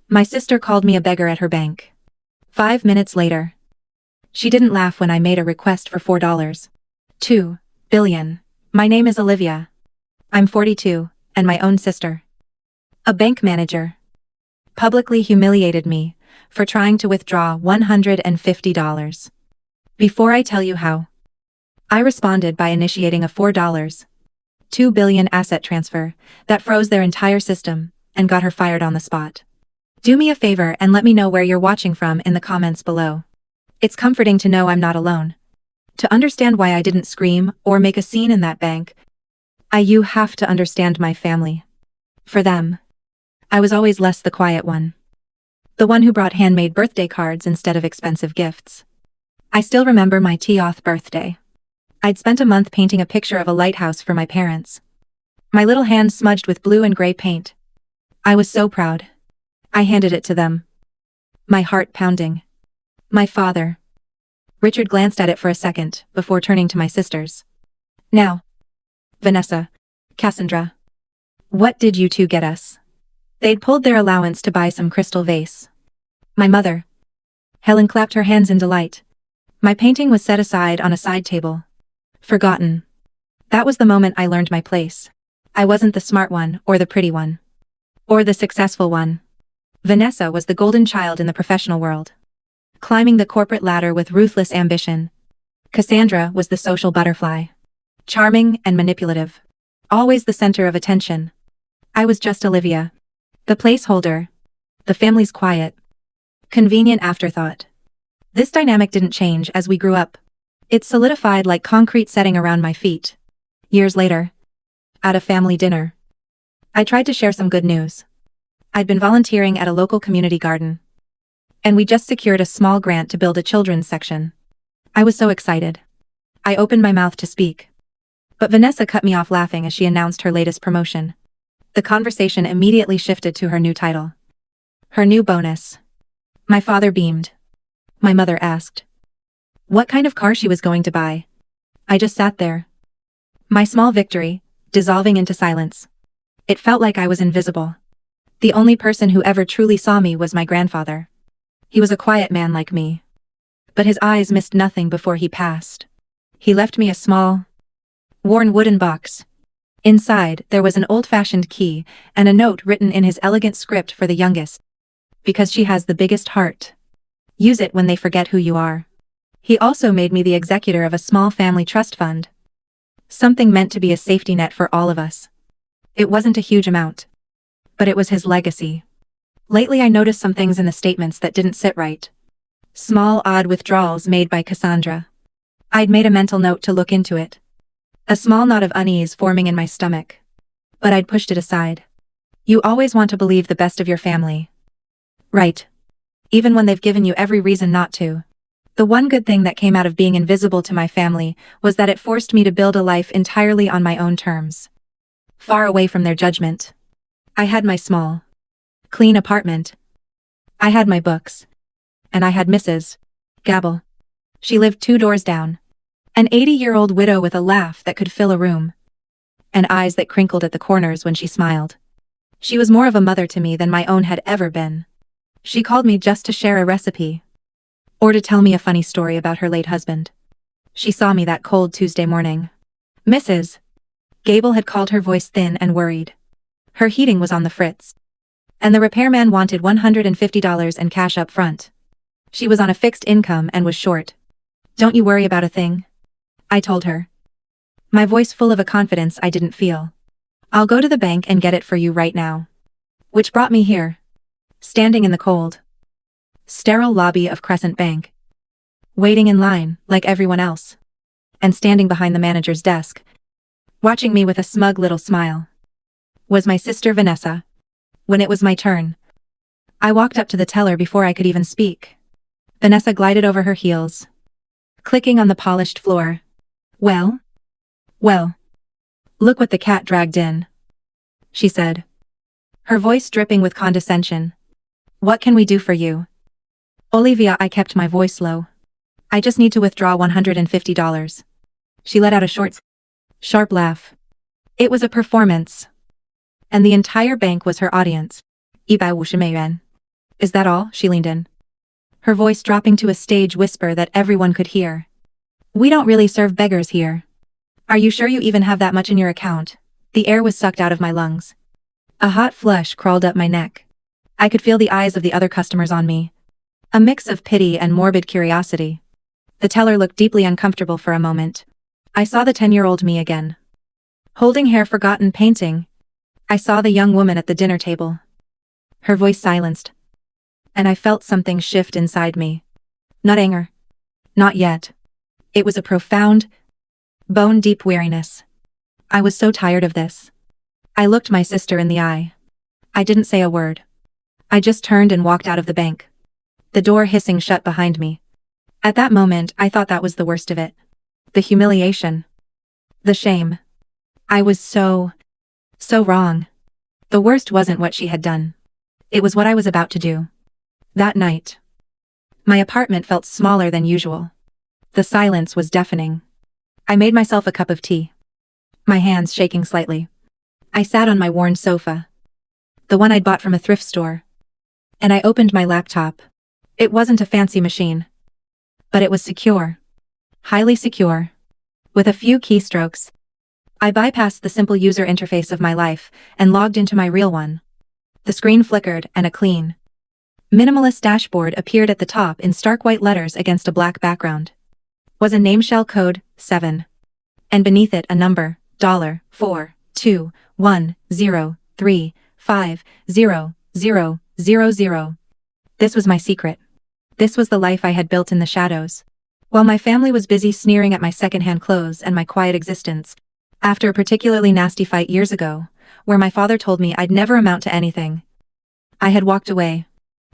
My sister called me a beggar at her bank. 5 minutes later. She didn't laugh when I made a request for $4. 2 billion. My name is Olivia. I'm 42, and my own sister. A bank manager. Publicly humiliated me for trying to withdraw $150. Before I tell you how, I responded by initiating a $4.2 billion asset transfer that froze their entire system and got her fired on the spot. Do me a favor and let me know where you're watching from in the comments below. It's comforting to know I'm not alone. To understand why I didn't scream or make a scene in that bank, you have to understand my family. For them, I was always less the quiet one. The one who brought handmade birthday cards instead of expensive gifts. I still remember my 10th birthday. I'd spent a month painting a picture of a lighthouse for my parents. My little hand smudged with blue and gray paint. I was so proud. I handed it to them. My heart pounding. My father. Richard glanced at it for a second before turning to my sisters. Now, Vanessa, Cassandra, what did you two get us? They'd pulled their allowance to buy some crystal vase. My mother. Helen clapped her hands in delight. My painting was set aside on a side table. Forgotten. That was the moment I learned my place. I wasn't the smart one or the pretty one. Or the successful one. Vanessa was the golden child in the professional world. Climbing the corporate ladder with ruthless ambition. Cassandra was the social butterfly. Charming and manipulative. Always the center of attention. I was just Olivia. The placeholder. The family's quiet, convenient afterthought. This dynamic didn't change as we grew up. It solidified like concrete setting around my feet. Years later, at a family dinner, I tried to share some good news. I'd been volunteering at a local community garden. And we just secured a small grant to build a children's section. I was so excited. I opened my mouth to speak. But Vanessa cut me off laughing as she announced her latest promotion. The conversation immediately shifted to her new title. Her new bonus. My father beamed. My mother asked what kind of car she was going to buy. I just sat there. My small victory, dissolving into silence. It felt like I was invisible. The only person who ever truly saw me was my grandfather. He was a quiet man like me. But his eyes missed nothing before he passed. He left me a small, worn wooden box. Inside, there was an old-fashioned key and a note written in his elegant script for the youngest. Because she has the biggest heart. Use it when they forget who you are. He also made me the executor of a small family trust fund. Something meant to be a safety net for all of us. It wasn't a huge amount. But it was his legacy. Lately I noticed some things in the statements that didn't sit right. Small, odd withdrawals made by Cassandra. I'd made a mental note to look into it. A small knot of unease forming in my stomach. But I'd pushed it aside. You always want to believe the best of your family. Right. Even when they've given you every reason not to. The one good thing that came out of being invisible to my family was that it forced me to build a life entirely on my own terms. Far away from their judgment. I had my small, clean apartment. I had my books. And I had Mrs. Gabble. She lived 2 doors down. An 80-year-old widow with a laugh that could fill a room. And eyes that crinkled at the corners when she smiled. She was more of a mother to me than my own had ever been. She called me just to share a recipe. Or to tell me a funny story about her late husband. She saw me that cold Tuesday morning. Mrs. Gable had called, her voice thin and worried. Her heating was on the fritz. And the repairman wanted $150 and cash up front. She was on a fixed income and was short. Don't you worry about a thing. I told her. My voice full of a confidence I didn't feel. I'll go to the bank and get it for you right now. Which brought me here. Standing in the cold, sterile lobby of Crescent Bank. Waiting in line, like everyone else. And standing behind the manager's desk. Watching me with a smug little smile. Was my sister Vanessa. When it was my turn, I walked up to the teller before I could even speak. Vanessa glided over her heels. Clicking on the polished floor. Well? Look what the cat dragged in. She said. Her voice dripping with condescension. What can we do for you? Olivia, I kept my voice low. I just need to withdraw $150. She let out a short, sharp laugh. It was a performance. And the entire bank was her audience. $150,000. Is that all? She leaned in, her voice dropping to a stage whisper that everyone could hear. We don't really serve beggars here. Are you sure you even have that much in your account? The air was sucked out of my lungs. A hot flush crawled up my neck. I could feel the eyes of the other customers on me. A mix of pity and morbid curiosity. The teller looked deeply uncomfortable for a moment. I saw the 10-year-old me again. Holding hair forgotten painting. I saw the young woman at the dinner table. Her voice silenced. And I felt something shift inside me. Not anger. Not yet. It was a profound, bone-deep weariness. I was so tired of this. I looked my sister in the eye. I didn't say a word. I just turned and walked out of the bank. The door hissing shut behind me. At that moment, I thought that was the worst of it. The humiliation. The shame. I was so wrong. The worst wasn't what she had done. It was what I was about to do. That night. My apartment felt smaller than usual. The silence was deafening. I made myself a cup of tea. My hands shaking slightly. I sat on my worn sofa. The one I'd bought from a thrift store. And I opened my laptop. It wasn't a fancy machine. But it was secure. Highly secure. With a few keystrokes. I bypassed the simple user interface of my life and logged into my real one. The screen flickered and a clean, minimalist dashboard appeared at the top in stark white letters against a black background. Was a name shell code, 7. And beneath it a number, $42103500000. This was my secret. This was the life I had built in the shadows. While my family was busy sneering at my secondhand clothes and my quiet existence, after a particularly nasty fight years ago, where my father told me I'd never amount to anything, I had walked away.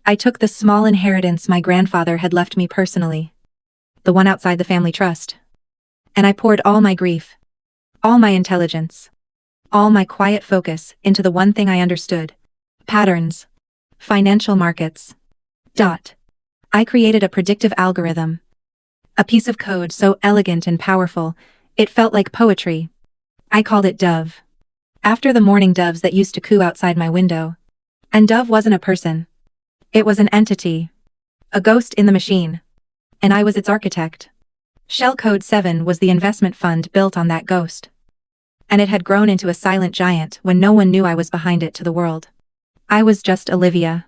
I took the small inheritance my grandfather had left me personally. The one outside the family trust. And I poured all my grief, all my intelligence, all my quiet focus into the one thing I understood. Patterns. Financial markets. I created a predictive algorithm. A piece of code so elegant and powerful, it felt like poetry. I called it Dove. After the morning doves that used to coo outside my window. And Dove wasn't a person. It was an entity. A ghost in the machine. And I was its architect. Shell Code 7 was the investment fund built on that ghost. And it had grown into a silent giant when no one knew I was behind it to the world. I was just Olivia.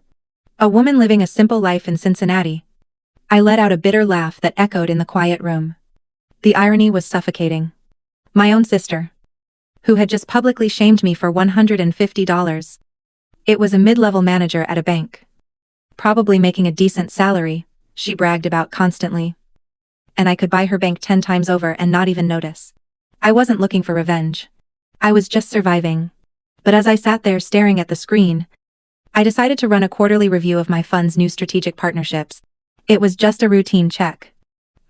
A woman living a simple life in Cincinnati. I let out a bitter laugh that echoed in the quiet room. The irony was suffocating. My own sister, who had just publicly shamed me for $150. It was a mid-level manager at a bank. Probably making a decent salary, she bragged about constantly. And I could buy her bank 10 times over and not even notice. I wasn't looking for revenge. I was just surviving. But as I sat there staring at the screen, I decided to run a quarterly review of my fund's new strategic partnerships. It was just a routine check.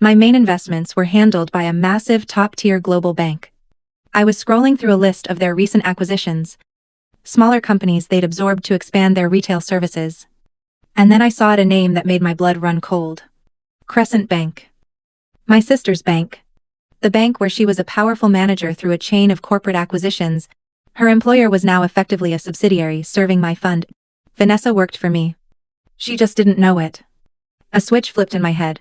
My main investments were handled by a massive top-tier global bank. I was scrolling through a list of their recent acquisitions, smaller companies they'd absorbed to expand their retail services. And then I saw a name that made my blood run cold. Crescent Bank. My sister's bank. The bank where she was a powerful manager through a chain of corporate acquisitions. Her employer was now effectively a subsidiary serving my fund. Vanessa worked for me. She just didn't know it. A switch flipped in my head.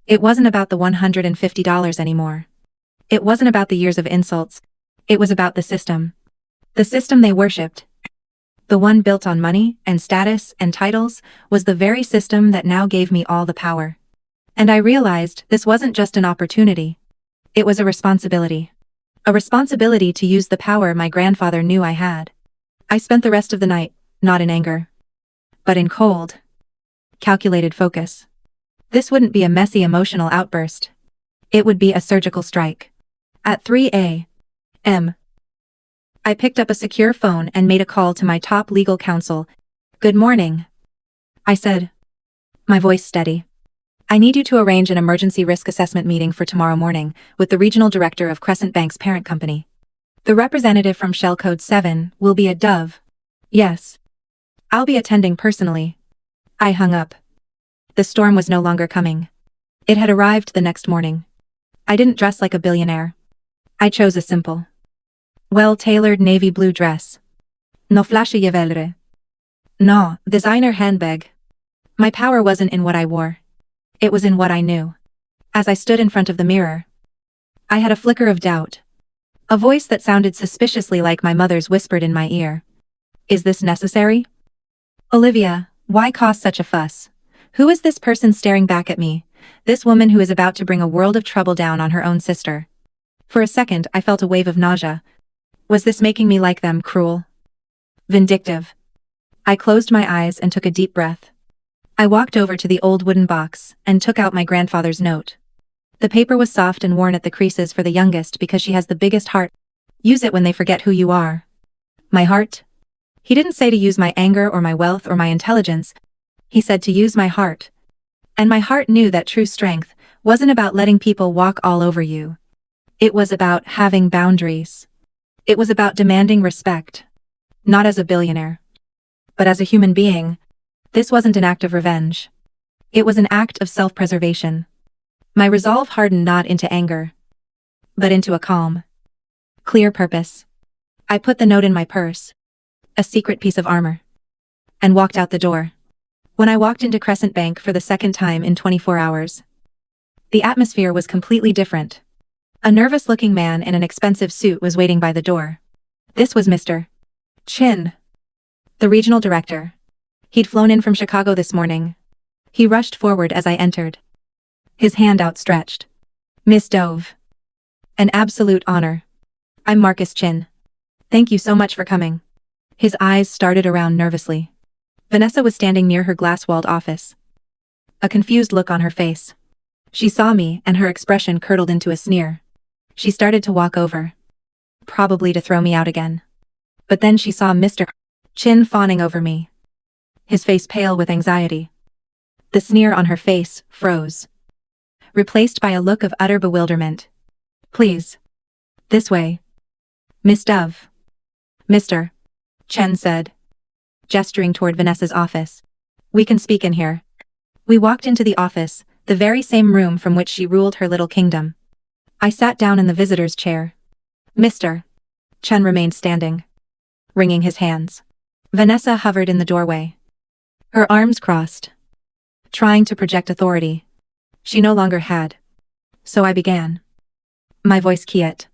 It wasn't about the $150 anymore. It wasn't about the years of insults. It was about the system. The system they worshipped. The one built on money and status and titles was the very system that now gave me all the power. And I realized this wasn't just an opportunity. It was a responsibility. A responsibility to use the power my grandfather knew I had. I spent the rest of the night, not in anger, but in cold, calculated focus. This wouldn't be a messy emotional outburst. It would be a surgical strike. At 3 a.m., I picked up a secure phone and made a call to my top legal counsel. "Good morning," I said, my voice steady. "I need you to arrange an emergency risk assessment meeting for tomorrow morning with the regional director of Crescent Bank's parent company. The representative from Shell Code 7 will be a Dove. Yes. I'll be attending personally." I hung up. The storm was no longer coming. It had arrived the next morning. I didn't dress like a billionaire. I chose a simple, well-tailored navy blue dress. No flashy juwelry. No designer handbag. My power wasn't in what I wore. It was in what I knew. As I stood in front of the mirror, I had a flicker of doubt. A voice that sounded suspiciously like my mother's whispered in my ear. Is this necessary? Olivia, why cause such a fuss? Who is this person staring back at me? This woman who is about to bring a world of trouble down on her own sister. For a second, I felt a wave of nausea. Was this making me like them, cruel? Vindictive? I closed my eyes and took a deep breath. I walked over to the old wooden box and took out my grandfather's note. The paper was soft and worn at the creases for the youngest because she has the biggest heart. Use it when they forget who you are. My heart? He didn't say to use my anger or my wealth or my intelligence. He said to use my heart. And my heart knew that true strength wasn't about letting people walk all over you. It was about having boundaries. It was about demanding respect. Not as a billionaire, but as a human being. This wasn't an act of revenge. It was an act of self-preservation. My resolve hardened not into anger, but into a calm, clear purpose. I put the note in my purse, a secret piece of armor, and walked out the door. When I walked into Crescent Bank for the second time in 24 hours, the atmosphere was completely different. A nervous-looking man in an expensive suit was waiting by the door. This was Mr. Chin, the regional director. He'd flown in from Chicago this morning. He rushed forward as I entered, his hand outstretched. Miss Dove. An absolute honor. I'm Marcus Chin. Thank you so much for coming. His eyes started around nervously. Vanessa was standing near her glass-walled office, a confused look on her face. She saw me and her expression curdled into a sneer. She started to walk over, probably to throw me out again. But then she saw Mr. Chin fawning over me, his face pale with anxiety. The sneer on her face froze, replaced by a look of utter bewilderment. Please. This way. Miss Dove. Mr. Chen said, gesturing toward Vanessa's office. We can speak in here. We walked into the office, the very same room from which she ruled her little kingdom. I sat down in the visitor's chair. Mr. Chen remained standing, wringing his hands. Vanessa hovered in the doorway, her arms crossed, trying to project authority she no longer had. So I began, my voice quiet,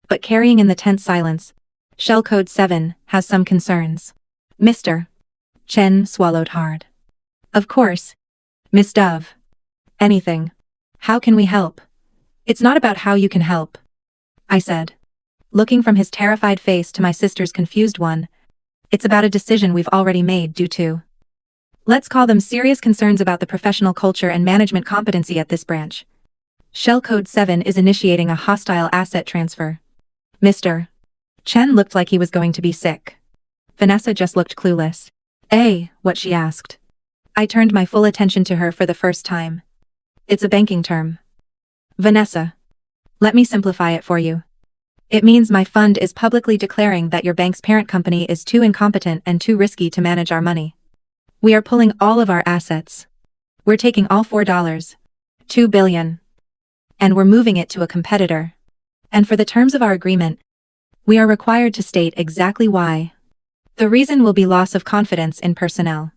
but carrying in the tense silence. Shell Code 7 has some concerns. Mr. Chen swallowed hard. Of course. Miss Dove. Anything. How can we help? It's not about how you can help, I said, looking from his terrified face to my sister's confused one. It's about a decision we've already made due to, let's call them, serious concerns about the professional culture and management competency at this branch. Shell Code 7 is initiating a hostile asset transfer. Mr. Chen looked like he was going to be sick. Vanessa just looked clueless. What she asked. I turned my full attention to her for the first time. It's a banking term. Vanessa. Let me simplify it for you. It means my fund is publicly declaring that your bank's parent company is too incompetent and too risky to manage our money. We are pulling all of our assets. We're taking all $2 billion. And we're moving it to a competitor. And for the terms of our agreement, we are required to state exactly why. The reason will be loss of confidence in personnel.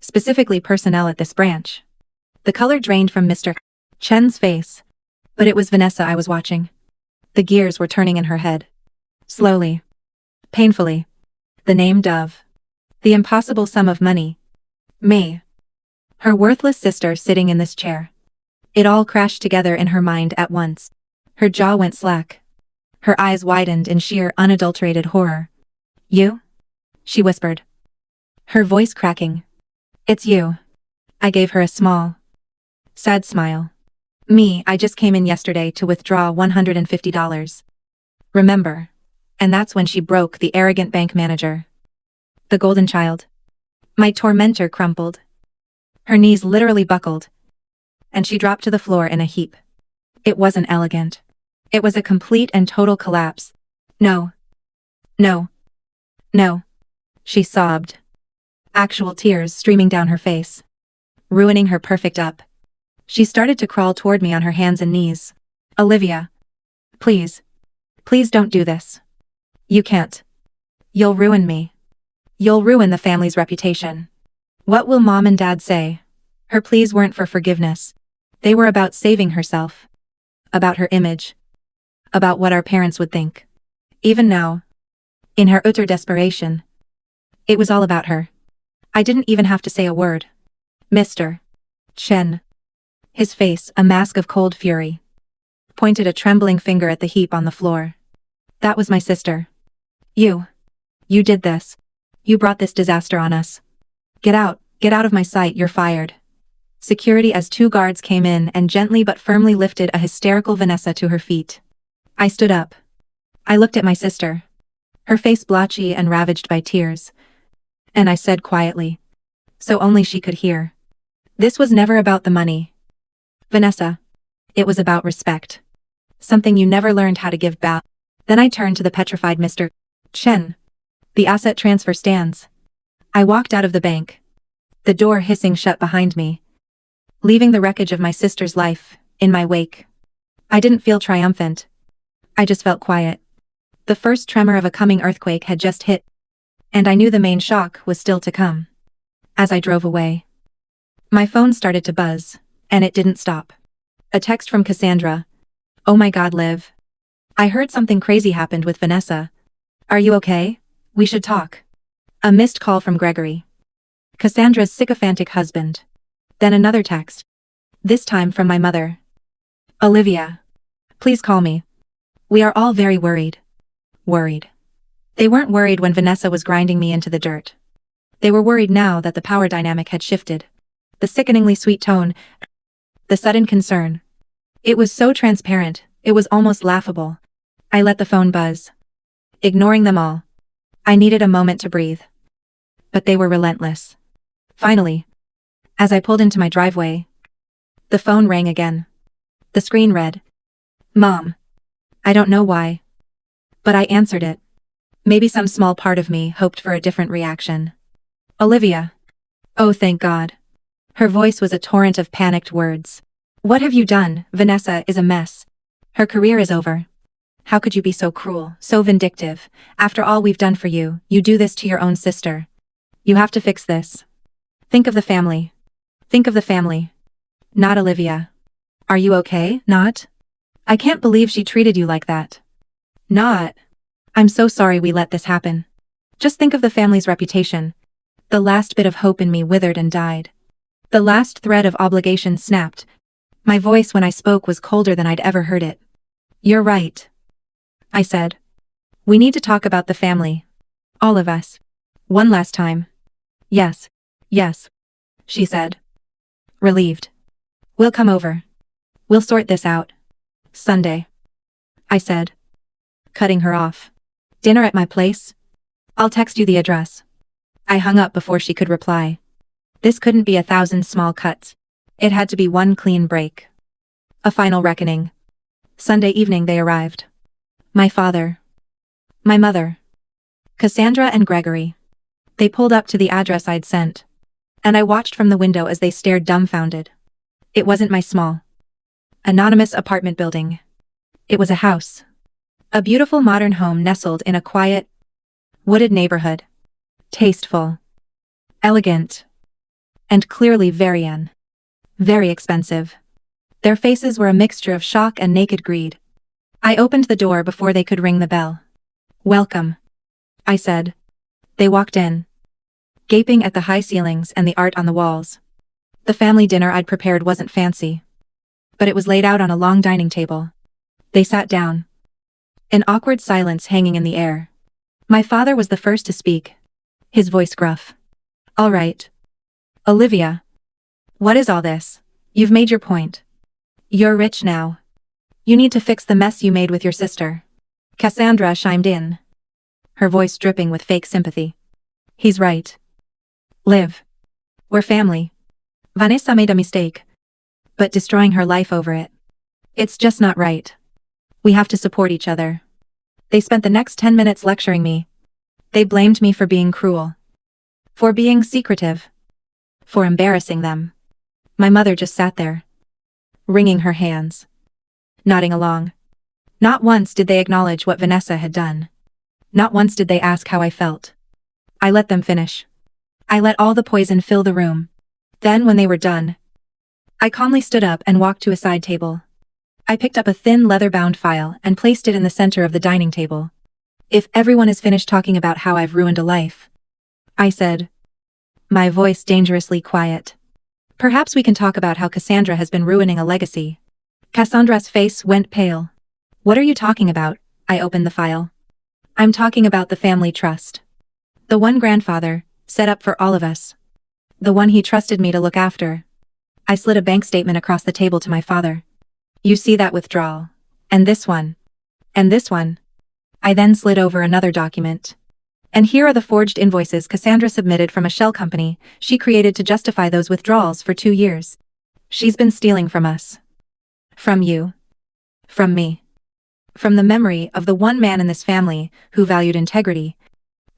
Specifically personnel at this branch. The color drained from Mr. Chen's face. But it was Vanessa I was watching. The gears were turning in her head. Slowly. Painfully. The name Dove. The impossible sum of money. Me. Her worthless sister sitting in this chair. It all crashed together in her mind at once. Her jaw went slack. Her eyes widened in sheer unadulterated horror. You? She whispered, her voice cracking. It's you. I gave her a small, sad smile. Me, I just came in yesterday to withdraw $150. Remember? And that's when she broke the arrogant bank manager. The golden child. My tormentor crumpled. Her knees literally buckled. And she dropped to the floor in a heap. It wasn't elegant. It was a complete and total collapse. No. No. No. She sobbed. Actual tears streaming down her face. Ruining her perfect up. She started to crawl toward me on her hands and knees. Olivia. Please. Please don't do this. You can't. You'll ruin me. You'll ruin the family's reputation. What will mom and dad say? Her pleas weren't for forgiveness. They were about saving herself. About her image. About what our parents would think. Even now, in her utter desperation, it was all about her. I didn't even have to say a word. Mr. Chen. His face, a mask of cold fury, pointed a trembling finger at the heap on the floor. That was my sister. You did this. You brought this disaster on us. Get out of my sight, you're fired. Security as two guards came in and gently but firmly lifted a hysterical Vanessa to her feet. I stood up. I looked at my sister. Her face blotchy and ravaged by tears. And I said quietly, so only she could hear. This was never about the money, Vanessa. It was about respect. Something you never learned how to give back. Then I turned to the petrified Mr. Chen. The asset transfer stands. I walked out of the bank, the door hissing shut behind me, leaving the wreckage of my sister's life in my wake. I didn't feel triumphant. I just felt quiet. The first tremor of a coming earthquake had just hit, and I knew the main shock was still to come. As I drove away, my phone started to buzz, and it didn't stop. A text from Cassandra. Oh my God, Liv. I heard something crazy happened with Vanessa. Are you okay? We should talk. A missed call from Gregory, Cassandra's sycophantic husband. Then another text. This time from my mother. Olivia. Please call me. We are all very worried. Worried. They weren't worried when Vanessa was grinding me into the dirt. They were worried now that the power dynamic had shifted. The sickeningly sweet tone. The sudden concern. It was so transparent, it was almost laughable. I let the phone buzz, ignoring them all. I needed a moment to breathe. But they were relentless. Finally, as I pulled into my driveway, the phone rang again. The screen read, Mom. I don't know why, but I answered it. Maybe some small part of me hoped for a different reaction. Olivia. Oh, thank God. Her voice was a torrent of panicked words. What have you done? Vanessa is a mess. Her career is over. How could you be so cruel, so vindictive? After all we've done for you, you do this to your own sister. You have to fix this. Think of the family. Think of the family. Not Olivia. Are you okay? Not? I can't believe she treated you like that. Not. I'm so sorry we let this happen. Just think of the family's reputation. The last bit of hope in me withered and died. The last thread of obligation snapped. My voice when I spoke was colder than I'd ever heard it. You're right, I said. We need to talk about the family. All of us. One last time. Yes, she said. Relieved. We'll come over. We'll sort this out. Sunday, I said, cutting her off. Dinner at my place? I'll text you the address. I hung up before she could reply. This couldn't be 1,000 small cuts. It had to be one clean break. A final reckoning. Sunday evening they arrived. My father. My mother. Cassandra and Gregory. They pulled up to the address I'd sent. And I watched from the window as they stared dumbfounded. It wasn't my small, anonymous apartment building. It was a house. A beautiful modern home nestled in a quiet, wooded neighborhood. Tasteful. Elegant. And clearly very expensive. Their faces were a mixture of shock and naked greed. I opened the door before they could ring the bell. Welcome, I said. They walked in, gaping at the high ceilings and the art on the walls. The family dinner I'd prepared wasn't fancy, but it was laid out on a long dining table. They sat down, an awkward silence hanging in the air. My father was the first to speak, his voice gruff. All right, Olivia. What is all this? You've made your point. You're rich now. You need to fix the mess you made with your sister. Cassandra chimed in, her voice dripping with fake sympathy. He's right. Liv. We're family. Vanessa made a mistake, but destroying her life over it. It's just not right. We have to support each other. They spent the next 10 minutes lecturing me. They blamed me for being cruel, for being secretive, for embarrassing them. My mother just sat there, wringing her hands, nodding along. Not once did they acknowledge what Vanessa had done. Not once did they ask how I felt. I let them finish. I let all the poison fill the room. Then when they were done, I calmly stood up and walked to a side table. I picked up a thin leather-bound file and placed it in the center of the dining table. If everyone is finished talking about how I've ruined a life, I said, my voice dangerously quiet, perhaps we can talk about how Cassandra has been ruining a legacy. Cassandra's face went pale. What are you talking about? I opened the file. I'm talking about the family trust. The one grandfather set up for all of us. The one he trusted me to look after. I slid a bank statement across the table to my father. You see that withdrawal? And this one? And this one? I then slid over another document. And here are the forged invoices Cassandra submitted from a shell company she created to justify those withdrawals for 2 years. She's been stealing from us. From you. From me. From the memory of the one man in this family who valued integrity.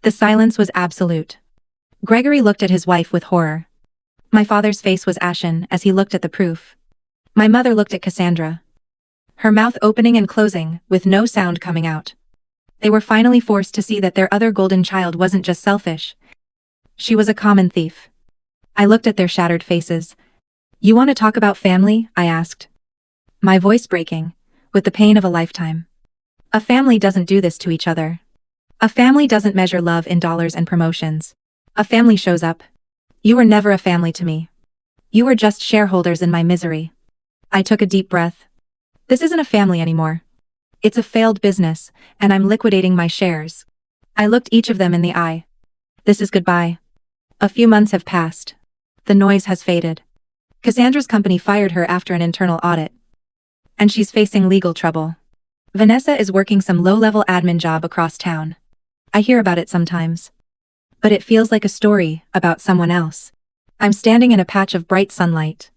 The silence was absolute. Gregory looked at his wife with horror. My father's face was ashen as he looked at the proof. My mother looked at Cassandra. Her mouth opening and closing, with no sound coming out. They were finally forced to see that their other golden child wasn't just selfish. She was a common thief. I looked at their shattered faces. You want to talk about family? I asked. My voice breaking, with the pain of a lifetime. A family doesn't do this to each other. A family doesn't measure love in dollars and promotions. A family shows up. You were never a family to me. You were just shareholders in my misery. I took a deep breath. This isn't a family anymore. It's a failed business, and I'm liquidating my shares. I looked each of them in the eye. This is goodbye. A few months have passed. The noise has faded. Cassandra's company fired her after an internal audit. And she's facing legal trouble. Vanessa is working some low-level admin job across town. I hear about it sometimes. But it feels like a story about someone else. I'm standing in a patch of bright sunlight.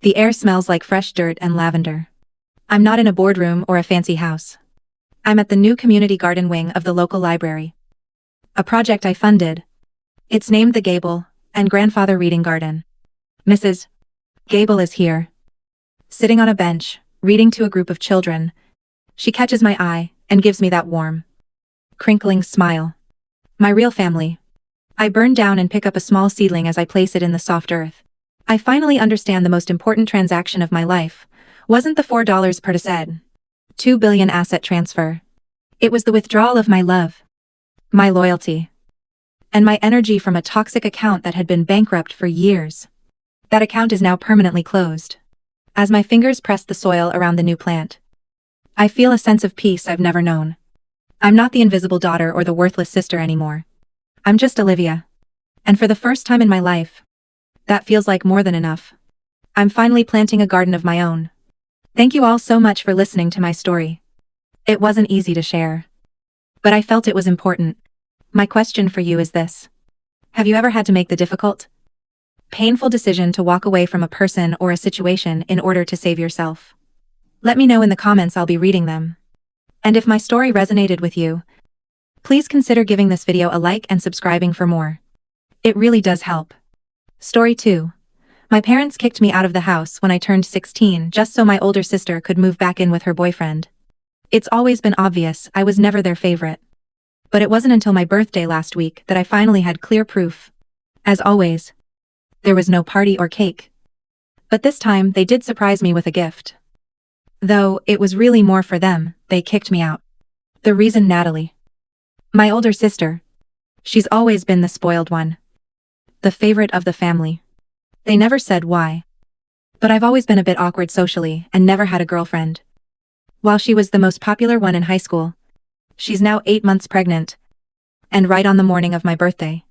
The air smells like fresh dirt and lavender. I'm not in a boardroom or a fancy house. I'm at the new community garden wing of the local library. A project I funded. It's named the Gable and Grandfather Reading Garden. Mrs. Gable is here. Sitting on a bench, reading to a group of children. She catches my eye and gives me that warm, crinkling smile. My real family. I burn down and pick up a small seedling as I place it in the soft earth. I finally understand the most important transaction of my life wasn't the $4 per said $2 billion asset transfer. It was the withdrawal of my love, my loyalty, and my energy from a toxic account that had been bankrupt for years. That account is now permanently closed. As my fingers press the soil around the new plant, I feel a sense of peace I've never known. I'm not the invisible daughter or the worthless sister anymore. I'm just Olivia. And for the first time in my life, that feels like more than enough. I'm finally planting a garden of my own. Thank you all so much for listening to my story. It wasn't easy to share, but I felt it was important. My question for you is this. Have you ever had to make the difficult, painful decision to walk away from a person or a situation in order to save yourself? Let me know in the comments, I'll be reading them. And if my story resonated with you, please consider giving this video a like and subscribing for more. It really does help. Story 2. My parents kicked me out of the house when I turned 16 just so my older sister could move back in with her boyfriend. It's always been obvious I was never their favorite. But it wasn't until my birthday last week that I finally had clear proof. As always, there was no party or cake. But this time they did surprise me with a gift. Though it was really more for them, they kicked me out. The reason: Natalie, my older sister. She's always been the spoiled one, the favorite of the family. They never said why. But I've always been a bit awkward socially and never had a girlfriend. While she was the most popular one in high school, she's now 8 months pregnant. And right on the morning of my birthday,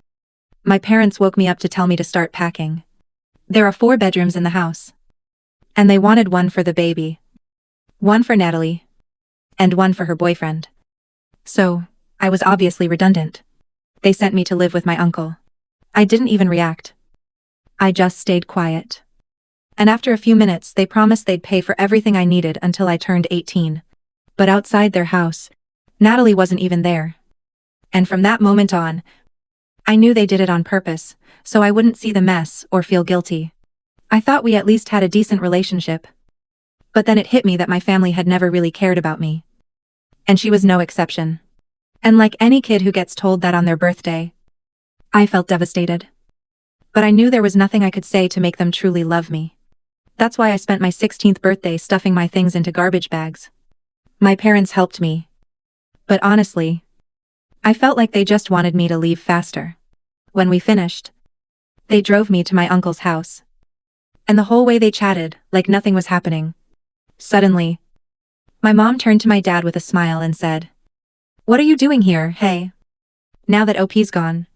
my parents woke me up to tell me to start packing. There are 4 bedrooms in the house. And they wanted one for the baby, one for Natalie, and one for her boyfriend. So, I was obviously redundant. They sent me to live with my uncle. I didn't even react. I just stayed quiet. And after a few minutes they promised they'd pay for everything I needed until I turned 18. But outside their house, Natalie wasn't even there. And from that moment on, I knew they did it on purpose, so I wouldn't see the mess or feel guilty. I thought we at least had a decent relationship. But then it hit me that my family had never really cared about me. And she was no exception. And like any kid who gets told that on their birthday, I felt devastated. But I knew there was nothing I could say to make them truly love me. That's why I spent my 16th birthday stuffing my things into garbage bags. My parents helped me. But honestly, I felt like they just wanted me to leave faster. When we finished, they drove me to my uncle's house. And the whole way they chatted, like nothing was happening. Suddenly, my mom turned to my dad with a smile and said, "What are you doing here, hey? Now that OP's gone,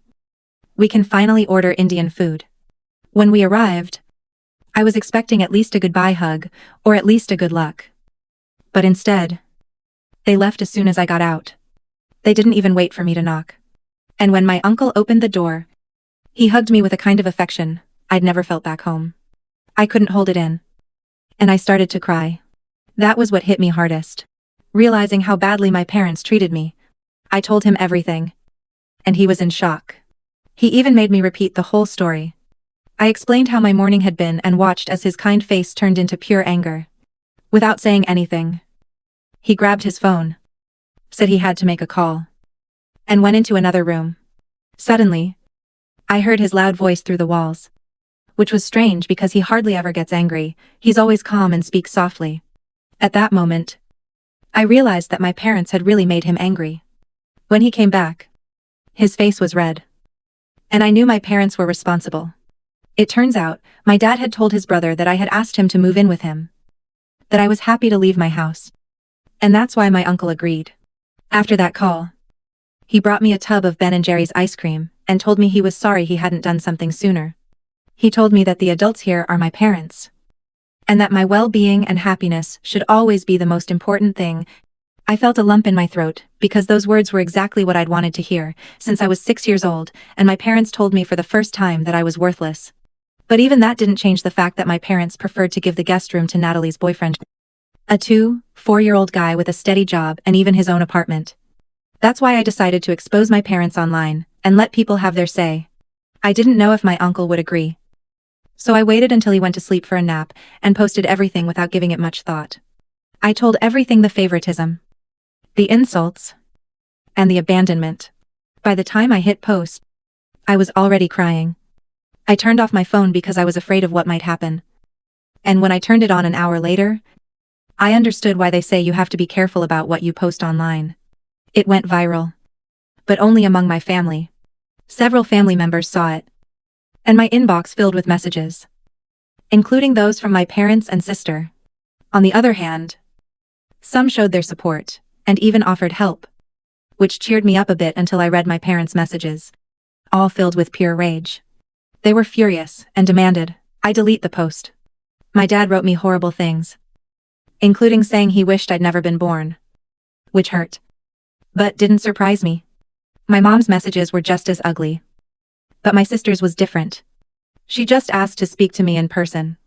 we can finally order Indian food." When we arrived, I was expecting at least a goodbye hug, or at least a good luck. But instead, they left as soon as I got out. They didn't even wait for me to knock. And when my uncle opened the door, he hugged me with a kind of affection I'd never felt back home. I couldn't hold it in. And I started to cry. That was what hit me hardest. Realizing how badly my parents treated me, I told him everything. And he was in shock. He even made me repeat the whole story. I explained how my morning had been and watched as his kind face turned into pure anger. Without saying anything, he grabbed his phone, said he had to make a call, and went into another room. Suddenly, I heard his loud voice through the walls. Which was strange because he hardly ever gets angry, he's always calm and speaks softly. At that moment, I realized that my parents had really made him angry. When he came back, his face was red. And I knew my parents were responsible. It turns out, my dad had told his brother that I had asked him to move in with him. That I was happy to leave my house. And that's why my uncle agreed. After that call, he brought me a tub of Ben & Jerry's ice cream and told me he was sorry he hadn't done something sooner. He told me that the adults here are my parents. And that my well-being and happiness should always be the most important thing. I felt a lump in my throat, because those words were exactly what I'd wanted to hear, since I was 6 years old, and my parents told me for the first time that I was worthless. But even that didn't change the fact that my parents preferred to give the guest room to Natalie's boyfriend. A 4-year-old guy with a steady job and even his own apartment. That's why I decided to expose my parents online, and let people have their say. I didn't know if my uncle would agree. So I waited until he went to sleep for a nap, and posted everything without giving it much thought. I told everything: the favoritism, the insults, and the abandonment. By the time I hit post, I was already crying. I turned off my phone because I was afraid of what might happen. And when I turned it on an hour later, I understood why they say you have to be careful about what you post online. It went viral. But only among my family. Several family members saw it. And my inbox filled with messages, including those from my parents and sister. On the other hand, some showed their support, and even offered help, which cheered me up a bit until I read my parents' messages, all filled with pure rage. They were furious and demanded I delete the post. My dad wrote me horrible things, including saying he wished I'd never been born, which hurt, but didn't surprise me. My mom's messages were just as ugly. But my sister's was different. She just asked to speak to me in person.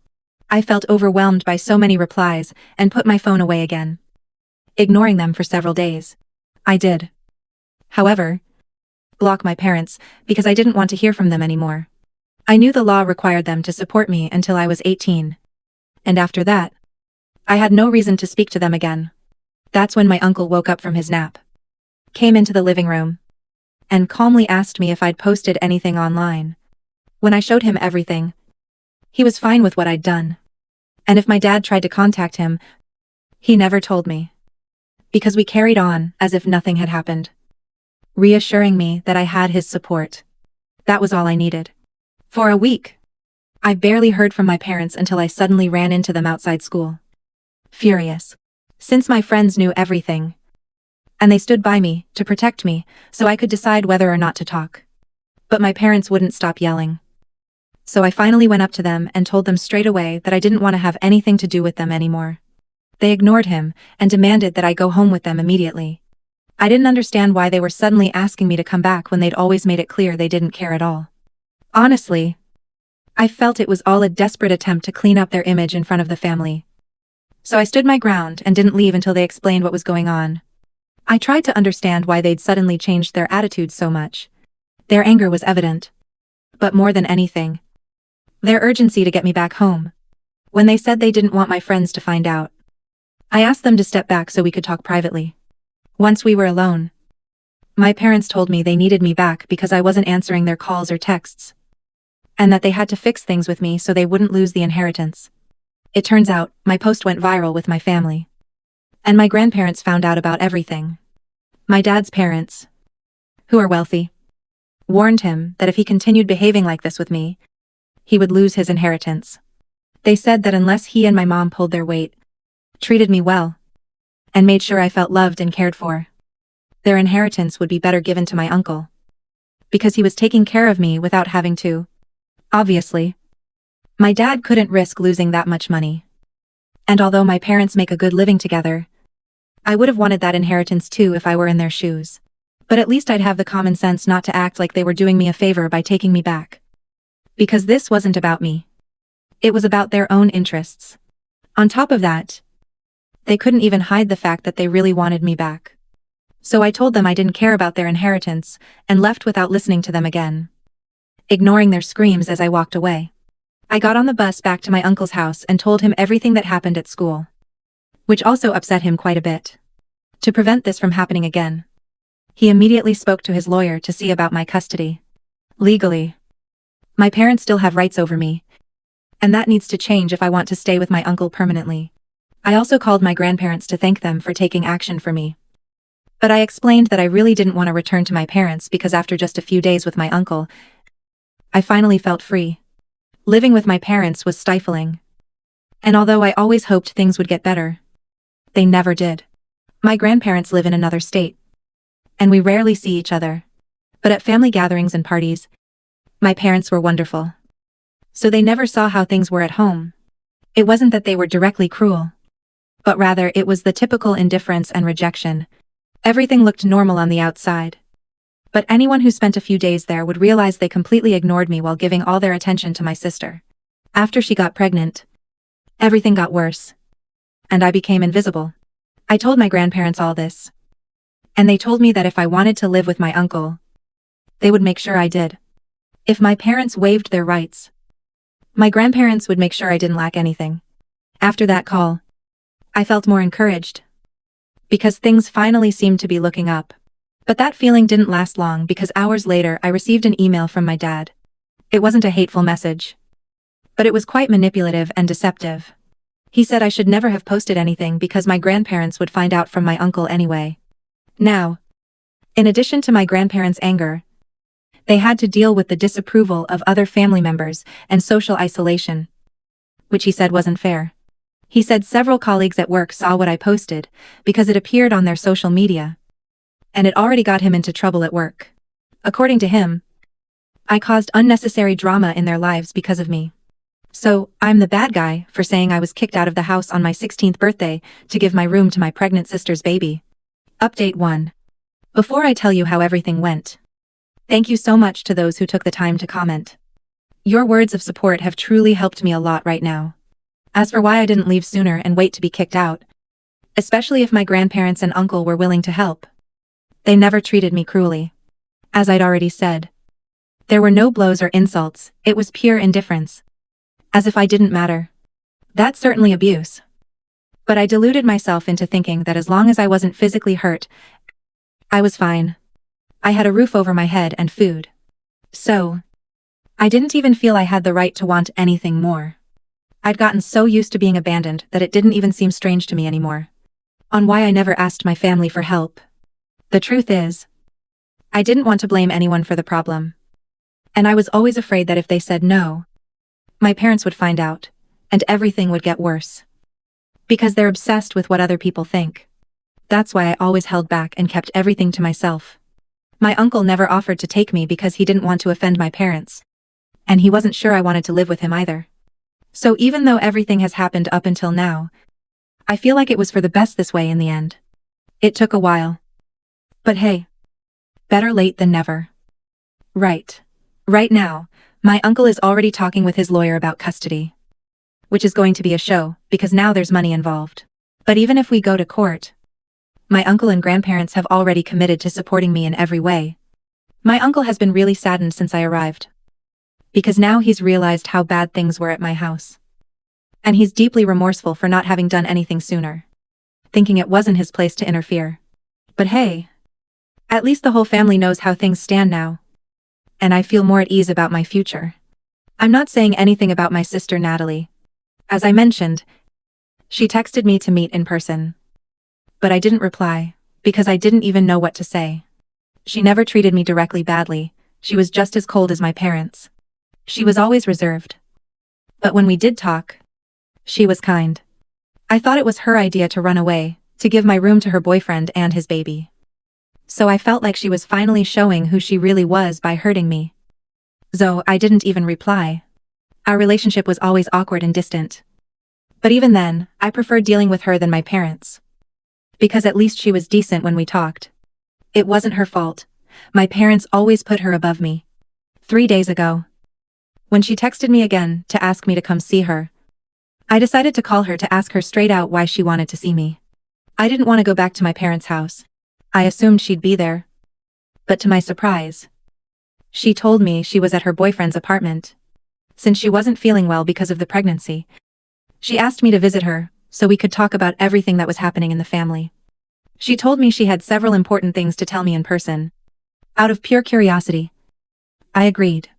I felt overwhelmed by so many replies and put my phone away again, ignoring them for several days. I did, however, block my parents because I didn't want to hear from them anymore. I knew the law required them to support me until I was 18. And after that, I had no reason to speak to them again. That's when my uncle woke up from his nap, came into the living room, and calmly asked me if I'd posted anything online. When I showed him everything, he was fine with what I'd done. And if my dad tried to contact him, he never told me. Because we carried on as if nothing had happened, reassuring me that I had his support. That was all I needed. For a week, I barely heard from my parents until I suddenly ran into them outside school. Furious. Since my friends knew everything, and they stood by me to protect me so I could decide whether or not to talk. But my parents wouldn't stop yelling. So I finally went up to them and told them straight away that I didn't want to have anything to do with them anymore. They ignored him and demanded that I go home with them immediately. I didn't understand why they were suddenly asking me to come back when they'd always made it clear they didn't care at all. Honestly, I felt it was all a desperate attempt to clean up their image in front of the family. So I stood my ground and didn't leave until they explained what was going on. I tried to understand why they'd suddenly changed their attitude so much. Their anger was evident. But more than anything, their urgency to get me back home. When they said they didn't want my friends to find out, I asked them to step back so we could talk privately. Once we were alone, my parents told me they needed me back because I wasn't answering their calls or texts. and that they had to fix things with me so they wouldn't lose the inheritance. It turns out, my post went viral with my family. And my grandparents found out about everything. My dad's parents, who are wealthy, warned him that if he continued behaving like this with me, he would lose his inheritance. They said that unless he and my mom pulled their weight, treated me well, and made sure I felt loved and cared for, their inheritance would be better given to my uncle. Because he was taking care of me without having to. Obviously. My dad couldn't risk losing that much money. And although my parents make a good living together, I would have wanted that inheritance too if I were in their shoes. But at least I'd have the common sense not to act like they were doing me a favor by taking me back. Because this wasn't about me. It was about their own interests. On top of that, they couldn't even hide the fact that they really wanted me back. So I told them I didn't care about their inheritance and left without listening to them again, ignoring their screams as I walked away. I got on the bus back to my uncle's house and told him everything that happened at school, which also upset him quite a bit. To prevent this from happening again, he immediately spoke to his lawyer to see about my custody. Legally, my parents still have rights over me, and that needs to change if I want to stay with my uncle permanently. I also called my grandparents to thank them for taking action for me. But I explained that I really didn't want to return to my parents because after just a few days with my uncle, I finally felt free. Living with my parents was stifling. And although I always hoped things would get better, they never did. My grandparents live in another state, and we rarely see each other. But at family gatherings and parties, my parents were wonderful. So they never saw how things were at home. It wasn't that they were directly cruel, but rather it was the typical indifference and rejection. Everything looked normal on the outside. But anyone who spent a few days there would realize they completely ignored me while giving all their attention to my sister. After she got pregnant, everything got worse. And I became invisible. I told my grandparents all this. And they told me that if I wanted to live with my uncle, they would make sure I did. If my parents waived their rights, my grandparents would make sure I didn't lack anything. After that call, I felt more encouraged, because things finally seemed to be looking up. But that feeling didn't last long because hours later I received an email from my dad. It wasn't a hateful message, but it was quite manipulative and deceptive. He said I should never have posted anything because my grandparents would find out from my uncle anyway. Now, in addition to my grandparents' anger, they had to deal with the disapproval of other family members and social isolation, which he said wasn't fair. He said several colleagues at work saw what I posted because it appeared on their social media, and it already got him into trouble at work. According to him, I caused unnecessary drama in their lives because of me. So, I'm the bad guy for saying I was kicked out of the house on my 16th birthday to give my room to my pregnant sister's baby. Update 1. Before I tell you how everything went, thank you so much to those who took the time to comment. Your words of support have truly helped me a lot right now. As for why I didn't leave sooner and wait to be kicked out, especially if my grandparents and uncle were willing to help, they never treated me cruelly. As I'd already said, there were no blows or insults, it was pure indifference. As if I didn't matter. That's certainly abuse. But I deluded myself into thinking that as long as I wasn't physically hurt, I was fine. I had a roof over my head and food. So, I didn't even feel I had the right to want anything more. I'd gotten so used to being abandoned that it didn't even seem strange to me anymore. On why I never asked my family for help. The truth is, I didn't want to blame anyone for the problem. And I was always afraid that if they said no, my parents would find out, and everything would get worse. Because they're obsessed with what other people think. That's why I always held back and kept everything to myself. My uncle never offered to take me because he didn't want to offend my parents. And he wasn't sure I wanted to live with him either. So even though everything has happened up until now, I feel like it was for the best this way in the end. It took a while. But hey, better late than never. Right now, my uncle is already talking with his lawyer about custody. Which is going to be a show, because now there's money involved. But even if we go to court, my uncle and grandparents have already committed to supporting me in every way. My uncle has been really saddened since I arrived. Because now he's realized how bad things were at my house. And he's deeply remorseful for not having done anything sooner. Thinking it wasn't his place to interfere. But hey, at least the whole family knows how things stand now. And I feel more at ease about my future. I'm not saying anything about my sister Natalie. As I mentioned, she texted me to meet in person. But I didn't reply, because I didn't even know what to say. She never treated me directly badly, she was just as cold as my parents. She was always reserved. But when we did talk, she was kind. I thought it was her idea to run away, to give my room to her boyfriend and his baby. So I felt like she was finally showing who she really was by hurting me. So I didn't even reply. Our relationship was always awkward and distant. But even then, I preferred dealing with her than my parents. Because at least she was decent when we talked. It wasn't her fault. My parents always put her above me. 3 days ago, when she texted me again to ask me to come see her, I decided to call her to ask her straight out why she wanted to see me. I didn't want to go back to my parents' house. I assumed she'd be there. But to my surprise, she told me she was at her boyfriend's apartment. Since she wasn't feeling well because of the pregnancy, she asked me to visit her, so we could talk about everything that was happening in the family. She told me she had several important things to tell me in person. Out of pure curiosity, I agreed.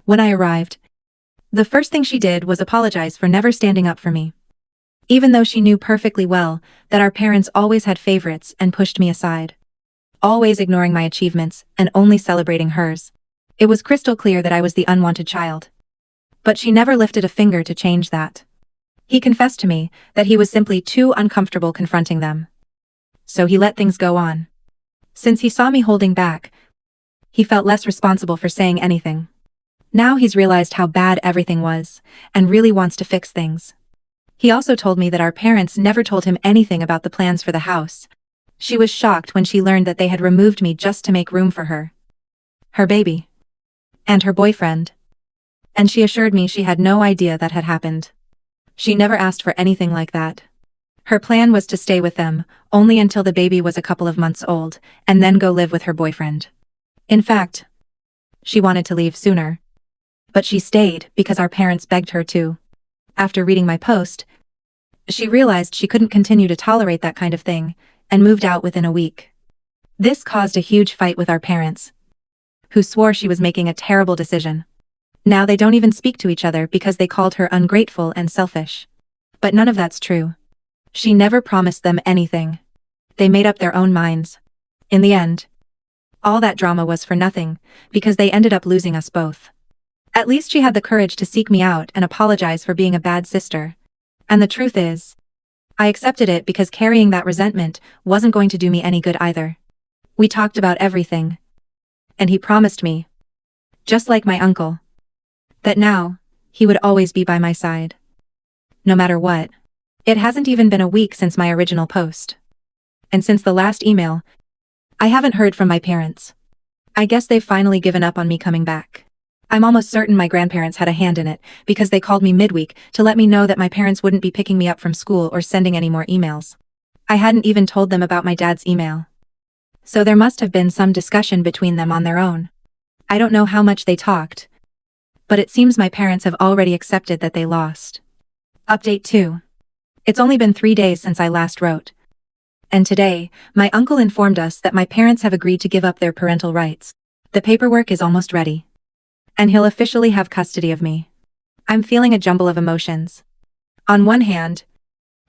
When I arrived, the first thing she did was apologize for never standing up for me. Even though she knew perfectly well that our parents always had favorites and pushed me aside. Always ignoring my achievements and only celebrating hers. It was crystal clear that I was the unwanted child. But she never lifted a finger to change that. He confessed to me that he was simply too uncomfortable confronting them. So he let things go on. Since he saw me holding back, he felt less responsible for saying anything. Now he's realized how bad everything was, and really wants to fix things. He also told me that our parents never told him anything about the plans for the house. She was shocked when she learned that they had removed me just to make room for her. Her baby. And her boyfriend. And she assured me she had no idea that had happened. She never asked for anything like that. Her plan was to stay with them, only until the baby was a couple of months old, and then go live with her boyfriend. In fact, she wanted to leave sooner. But she stayed because our parents begged her to. After reading my post, she realized she couldn't continue to tolerate that kind of thing, and moved out within a week. This caused a huge fight with our parents, who swore she was making a terrible decision. Now they don't even speak to each other because they called her ungrateful and selfish. But none of that's true. She never promised them anything. They made up their own minds. In the end, all that drama was for nothing, because they ended up losing us both. At least she had the courage to seek me out and apologize for being a bad sister. And the truth is, I accepted it because carrying that resentment wasn't going to do me any good either. We talked about everything. And he promised me, just like my uncle, that now, he would always be by my side. No matter what. It hasn't even been a week since my original post. And since the last email, I haven't heard from my parents. I guess they've finally given up on me coming back. I'm almost certain my grandparents had a hand in it, because they called me midweek to let me know that my parents wouldn't be picking me up from school or sending any more emails. I hadn't even told them about my dad's email. So there must have been some discussion between them on their own. I don't know how much they talked, but it seems my parents have already accepted that they lost. Update 2. It's only been 3 days since I last wrote. And today, my uncle informed us that my parents have agreed to give up their parental rights. The paperwork is almost ready. And he'll officially have custody of me. I'm feeling a jumble of emotions. On one hand,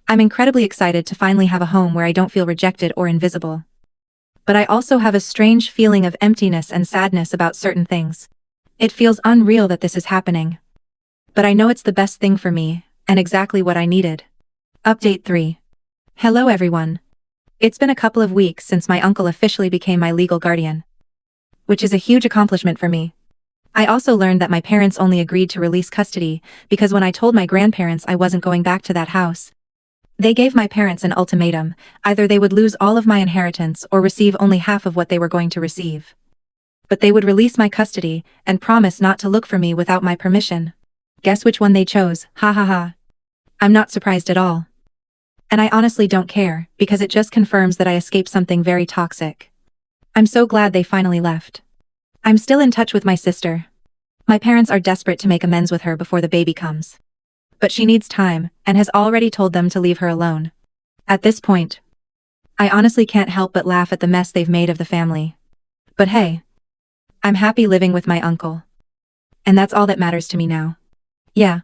I'm incredibly excited to finally have a home where I don't feel rejected or invisible. But I also have a strange feeling of emptiness and sadness about certain things. It feels unreal that this is happening. But I know it's the best thing for me, and exactly what I needed. Update 3. Hello everyone. It's been a couple of weeks since my uncle officially became my legal guardian. Which is a huge accomplishment for me. I also learned that my parents only agreed to release custody because when I told my grandparents I wasn't going back to that house, they gave my parents an ultimatum: either they would lose all of my inheritance or receive only half of what they were going to receive. But they would release my custody and promise not to look for me without my permission. Guess which one they chose, ha ha ha. I'm not surprised at all. And I honestly don't care, because it just confirms that I escaped something very toxic. I'm so glad they finally left. I'm still in touch with my sister. My parents are desperate to make amends with her before the baby comes. But she needs time, and has already told them to leave her alone. At this point, I honestly can't help but laugh at the mess they've made of the family. But hey, I'm happy living with my uncle. And that's all that matters to me now. Yeah,